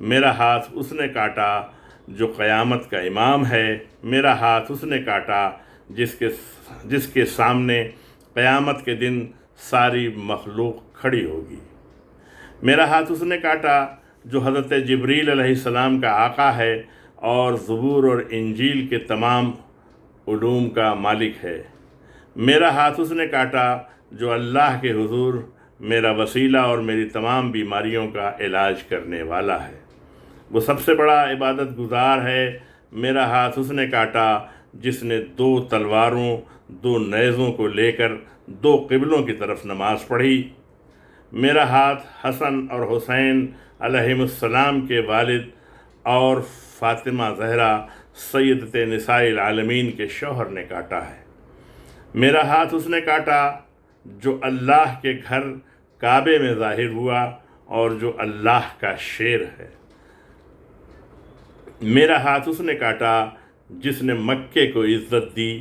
میرا ہاتھ اس نے کاٹا جو قیامت کا امام ہے، میرا ہاتھ اس نے کاٹا جس کے سامنے قیامت کے دن ساری مخلوق کھڑی ہوگی۔ میرا ہاتھ اس نے کاٹا جو حضرت جبریل علیہ السلام کا آقا ہے اور زبور اور انجیل کے تمام علوم کا مالک ہے۔ میرا ہاتھ اس نے کاٹا جو اللہ کے حضور میرا وسیلہ اور میری تمام بیماریوں کا علاج کرنے والا ہے، وہ سب سے بڑا عبادت گزار ہے۔ میرا ہاتھ اس نے کاٹا جس نے 2 تلواروں 2 نیزوں کو لے کر 2 قبلوں کی طرف نماز پڑھی۔ میرا ہاتھ حسن اور حسین علیہم السلام کے والد اور فاطمہ زہرا سیدۃ نساء العالمین کے شوہر نے کاٹا ہے۔ میرا ہاتھ اس نے کاٹا جو اللہ کے گھر کعبے میں ظاہر ہوا اور جو اللہ کا شیر ہے۔ میرا ہاتھ اس نے کاٹا جس نے مکے کو عزت دی۔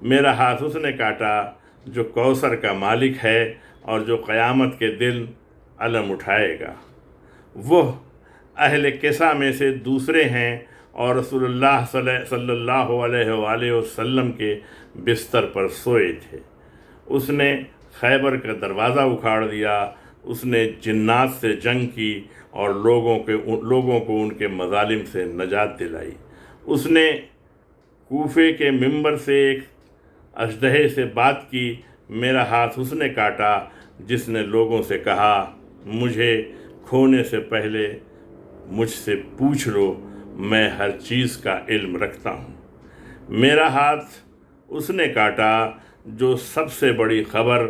میرا ہاتھ اس نے کاٹا جو کوثر کا مالک ہے اور جو قیامت کے دن علم اٹھائے گا۔ وہ اہل کسا میں سے دوسرے ہیں اور رسول اللہ صلی اللہ علیہ وآلہ وسلم کے بستر پر سوئے تھے۔ اس نے خیبر کا دروازہ اکھاڑ دیا، اس نے جنات سے جنگ کی اور لوگوں کو ان کے مظالم سے نجات دلائی۔ اس نے کوفے کے منبر سے ایک اژدہے سے بات کی۔ میرا ہاتھ اس نے کاٹا جس نے لوگوں سے کہا مجھے کھونے سے پہلے مجھ سے پوچھ لو، میں ہر چیز کا علم رکھتا ہوں۔ میرا ہاتھ اس نے کاٹا جو سب سے بڑی خبر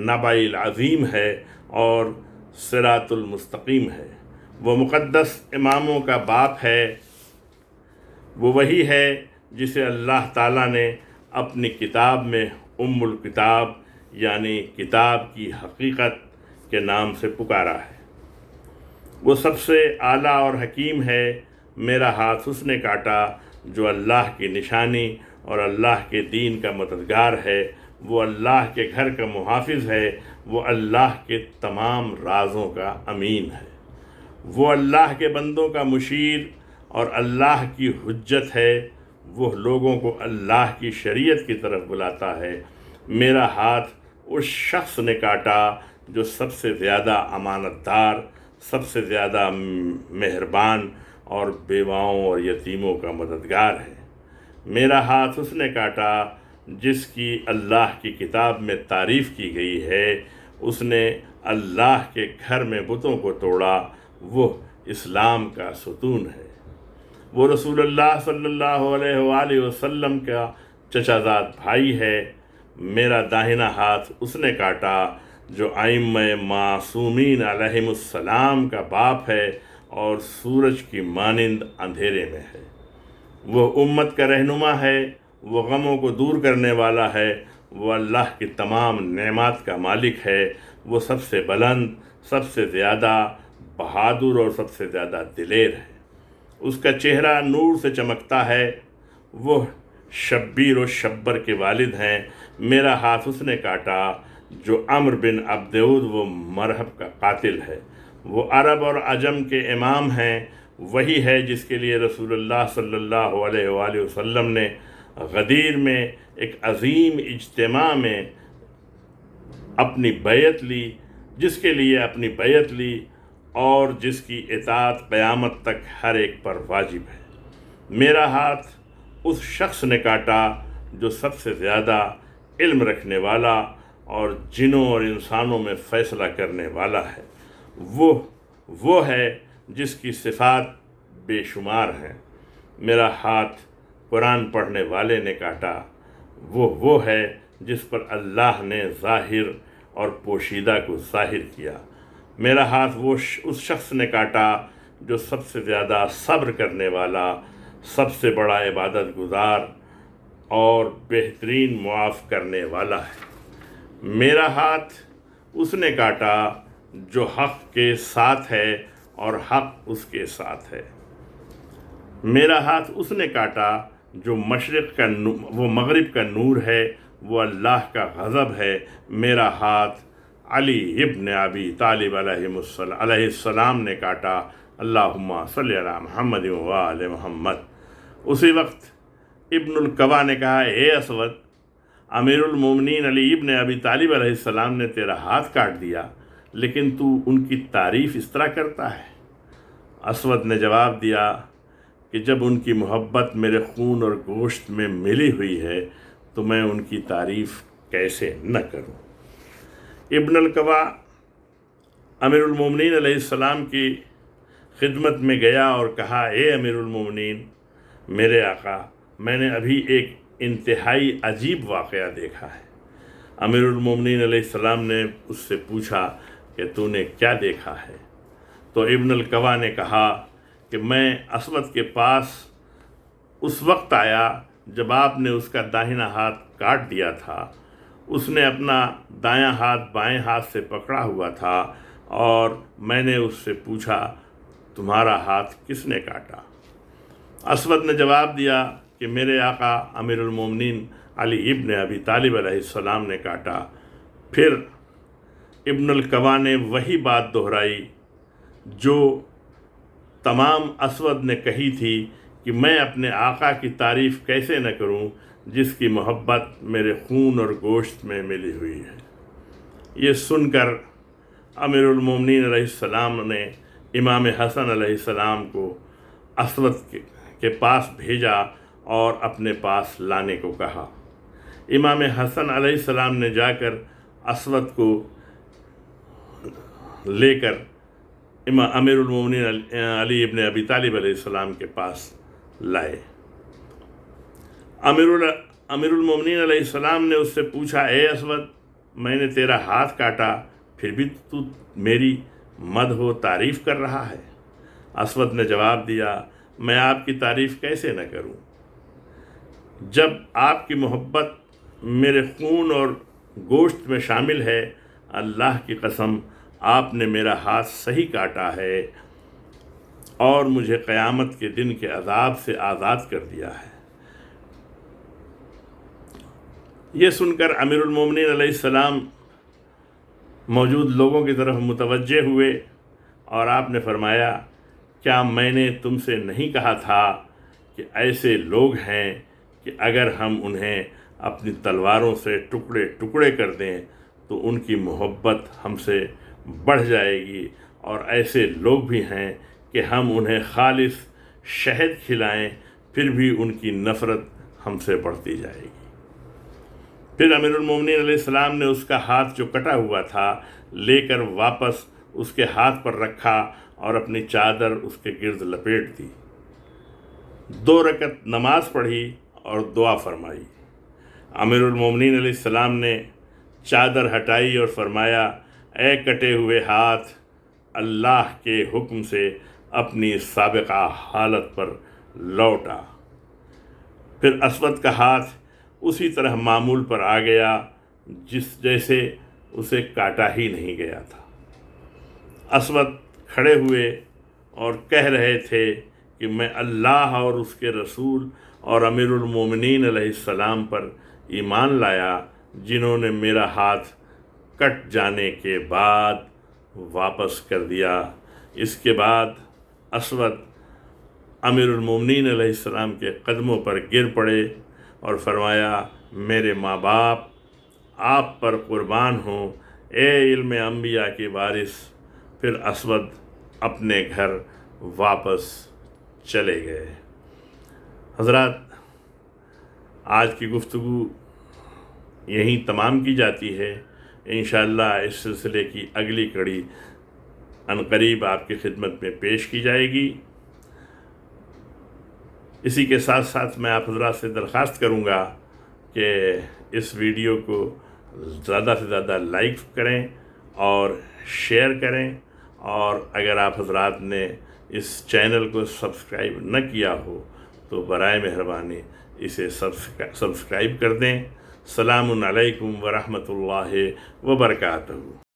نبع العظیم ہے اور صراط المستقیم ہے۔ وہ مقدس اماموں کا باپ ہے، وہ وہی ہے جسے اللہ تعالیٰ نے اپنی کتاب میں ام الکتاب یعنی کتاب کی حقیقت کے نام سے پکارا ہے۔ وہ سب سے اعلیٰ اور حکیم ہے۔ میرا ہاتھ اس نے کاٹا جو اللہ کی نشانی اور اللہ کے دین کا مددگار ہے، وہ اللہ کے گھر کا محافظ ہے، وہ اللہ کے تمام رازوں کا امین ہے، وہ اللہ کے بندوں کا مشیر اور اللہ کی حجت ہے، وہ لوگوں کو اللہ کی شریعت کی طرف بلاتا ہے۔ میرا ہاتھ اس شخص نے کاٹا جو سب سے زیادہ امانت دار، سب سے زیادہ مہربان اور بیواؤں اور یتیموں کا مددگار ہے۔ میرا ہاتھ اس نے کاٹا جس کی اللہ کی کتاب میں تعریف کی گئی ہے، اس نے اللہ کے گھر میں بتوں کو توڑا، وہ اسلام کا ستون ہے۔ وہ رسول اللہ صلی اللہ علیہ وآلہ وسلم کا چچا زاد بھائی ہے۔ میرا داہنا ہاتھ اس نے کاٹا جو ائمہ معصومین علیہم السلام کا باپ ہے اور سورج کی مانند اندھیرے میں ہے۔ وہ امت کا رہنما ہے، وہ غموں کو دور کرنے والا ہے، وہ اللہ کی تمام نعمات کا مالک ہے، وہ سب سے بلند، سب سے زیادہ بہادر اور سب سے زیادہ دلیر ہے۔ اس کا چہرہ نور سے چمکتا ہے، وہ شبیر و شبر کے والد ہیں۔ میرا ہاتھ اس نے کاٹا جو عمر بن عبدود وہ مرہب کا قاتل ہے۔ وہ عرب اور عجم کے امام ہیں، وہی ہے جس کے لیے رسول اللہ صلی اللہ علیہ وآلہ وسلم نے غدیر میں ایک عظیم اجتماع میں اپنی بیعت لی، جس کے لیے اپنی بیعت لی اور جس کی اطاعت قیامت تک ہر ایک پر واجب ہے۔ میرا ہاتھ اس شخص نے کاٹا جو سب سے زیادہ علم رکھنے والا اور جنوں اور انسانوں میں فیصلہ کرنے والا ہے۔ وہ ہے جس کی صفات بے شمار ہیں۔ میرا ہاتھ قرآن پڑھنے والے نے کاٹا، وہ ہے جس پر اللہ نے ظاہر اور پوشیدہ کو ظاہر کیا۔ میرا ہاتھ اس شخص نے کاٹا جو سب سے زیادہ صبر کرنے والا، سب سے بڑا عبادت گزار اور بہترین معاف کرنے والا ہے۔ میرا ہاتھ اس نے کاٹا جو حق کے ساتھ ہے اور حق اس کے ساتھ ہے۔ میرا ہاتھ اس نے کاٹا جو مغرب کا نور ہے، وہ اللہ کا غضب ہے۔ میرا ہاتھ علی ابن ابی طالب علیہ السلام نے کاٹا اللہم صلی علی محمد و آل محمد۔ اسی وقت ابن القوا نے کہا، اے اسود، امیر المومنین علی ابن ابی طالب علیہ السلام نے تیرا ہاتھ کاٹ دیا، لیکن تو ان کی تعریف اس طرح کرتا ہے۔ اسود نے جواب دیا کہ جب ان کی محبت میرے خون اور گوشت میں ملی ہوئی ہے تو میں ان کی تعریف کیسے نہ کروں۔ ابن القوا امیر المومنین علیہ السلام کی خدمت میں گیا اور کہا، اے امیر المومنین، میرے آقا، میں نے ابھی ایک انتہائی عجیب واقعہ دیکھا ہے۔ امیر المومنین علیہ السلام نے اس سے پوچھا کہ تو نے کیا دیکھا ہے؟ تو ابن القوا نے کہا کہ میں اسود کے پاس اس وقت آیا جب آپ نے اس کا داہنا ہاتھ کاٹ دیا تھا۔ اس نے اپنا دایاں ہاتھ بائیں ہاتھ سے پکڑا ہوا تھا اور میں نے اس سے پوچھا، تمہارا ہاتھ کس نے کاٹا؟ اسود نے جواب دیا کہ میرے آقا امیر المومنین علی ابن ابی طالب علیہ السلام نے کاٹا۔ پھر ابن القوا نے وہی بات دہرائی جو تمام اسود نے کہی تھی کہ میں اپنے آقا کی تعریف کیسے نہ کروں جس کی محبت میرے خون اور گوشت میں ملی ہوئی ہے۔ یہ سن کر امیر المومنین علیہ السلام نے امام حسن علیہ السلام کو اسود کے پاس بھیجا اور اپنے پاس لانے کو کہا۔ امام حسن علیہ السلام نے جا کر اسود کو لے کر امیر المومنین علی ابن ابی طالب علیہ السلام کے پاس لائے۔ امیر المومنین علیہ السلام نے اس سے پوچھا، اے اسود، میں نے تیرا ہاتھ کاٹا، پھر بھی تو میری مدح و تعریف کر رہا ہے؟ اسود نے جواب دیا، میں آپ کی تعریف کیسے نہ کروں؟ جب آپ کی محبت میرے خون اور گوشت میں شامل ہے، اللہ کی قسم آپ نے میرا ہاتھ صحیح کاٹا ہے اور مجھے قیامت کے دن کے عذاب سے آزاد کر دیا ہے۔ یہ سن کر امیر المومنین علیہ السلام موجود لوگوں کی طرف متوجہ ہوئے اور آپ نے فرمایا، کیا میں نے تم سے نہیں کہا تھا کہ ایسے لوگ ہیں کہ اگر ہم انہیں اپنی تلواروں سے ٹکڑے ٹکڑے کر دیں تو ان کی محبت ہم سے بڑھ جائے گی، اور ایسے لوگ بھی ہیں کہ ہم انہیں خالص شہد کھلائیں پھر بھی ان کی نفرت ہم سے بڑھتی جائے گی۔ پھر امیر المومنین علیہ السلام نے اس کا ہاتھ جو کٹا ہوا تھا لے کر واپس اس کے ہاتھ پر رکھا اور اپنی چادر اس کے گرد لپیٹ دی، 2 رکعت نماز پڑھی اور دعا فرمائی۔ امیر المومنین علیہ السلام نے چادر ہٹائی اور فرمایا، اے کٹے ہوئے ہاتھ، اللہ کے حکم سے اپنی سابقہ حالت پر لوٹا۔ پھر اسود کا ہاتھ اسی طرح معمول پر آ گیا جیسے اسے کاٹا ہی نہیں گیا تھا۔ اسود کھڑے ہوئے اور کہہ رہے تھے کہ میں اللہ اور اس کے رسول اور امیر المومنین علیہ السلام پر ایمان لایا جنہوں نے میرا ہاتھ کٹ جانے کے بعد واپس کر دیا۔ اس کے بعد اسود امیر المومنین علیہ السلام کے قدموں پر گر پڑے اور فرمایا، میرے ماں باپ آپ پر قربان ہوں، اے علم انبیاء کی وارث۔ پھر اسود اپنے گھر واپس چلے گئے۔ حضرات، آج کی گفتگو یہیں تمام کی جاتی ہے۔ انشاءاللہ اس سلسلے کی اگلی کڑی عنقریب آپ کی خدمت میں پیش کی جائے گی۔ اسی کے ساتھ ساتھ میں آپ حضرات سے درخواست کروں گا کہ اس ویڈیو کو زیادہ سے زیادہ لائک کریں اور شیئر کریں، اور اگر آپ حضرات نے اس چینل کو سبسکرائب نہ کیا ہو تو برائے مہربانی اسے سبسکرائب کر دیں۔ السلام علیکم ورحمۃ اللہ وبرکاتہ۔